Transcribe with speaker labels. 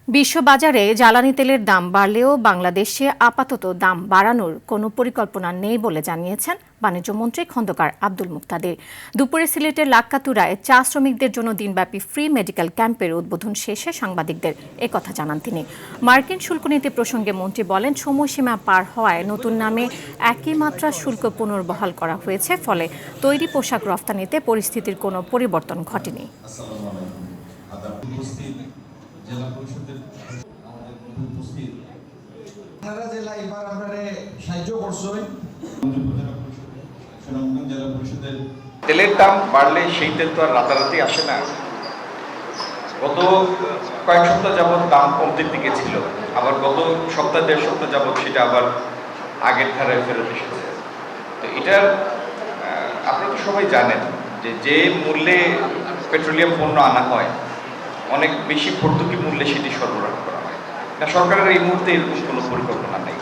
Speaker 1: বিশ্ববাজারে জ্বালানি তেলের দাম বাড়লেও বাংলাদেশে আপাতত দাম বাড়ানোর কোনো পরিকল্পনা নেই বলে জানিয়েছেন বাণিজ্যমন্ত্রী খন্দকার আব্দুল মুক্তাদির। দুপুরে সিলেটের লাক্কাতুরায় চা শ্রমিকদের জন্য দিনব্যাপী ফ্রি মেডিকেল ক্যাম্পের উদ্বোধন শেষে সাংবাদিকদের একথা জানান তিনি। মার্কিন শুল্ক নীতি প্রসঙ্গে মন্ত্রী বলেন, সময়সীমা পার হওয়ায় নতুন নামে একই মাত্রার শুল্ক পুনর্বহাল করা হয়েছে, ফলে তৈরি পোশাক রফতানিতে পরিস্থিতির কোনো পরিবর্তন ঘটেনি।
Speaker 2: জেলা পরিষদের উপস্থিত আপনারা জেলা এবার আপনারা সাহায্য করছেন জেলা পরিষদের
Speaker 3: তেলের দাম বাড়লে সেই তেল তো আর রাতারাতি আসে না। গত কয়েক সপ্তাহ যাবৎ দাম কমতির দিকে ছিল, আবার গত সপ্তাহ দেড় সপ্তাহ যাবৎ সেটা আবার আগের ধারায় ফেরত এসেছে। তো এটার আপনারা তো সবাই জানেন যে মূল্যে পেট্রোলিয়াম পণ্য আনা হয় অনেক বেশি ভর্তুকি মূল্যে সেটি সরবরাহ করা হয় না। সরকারের এই মুহূর্তে এরকম কোনো পরিকল্পনা নেই।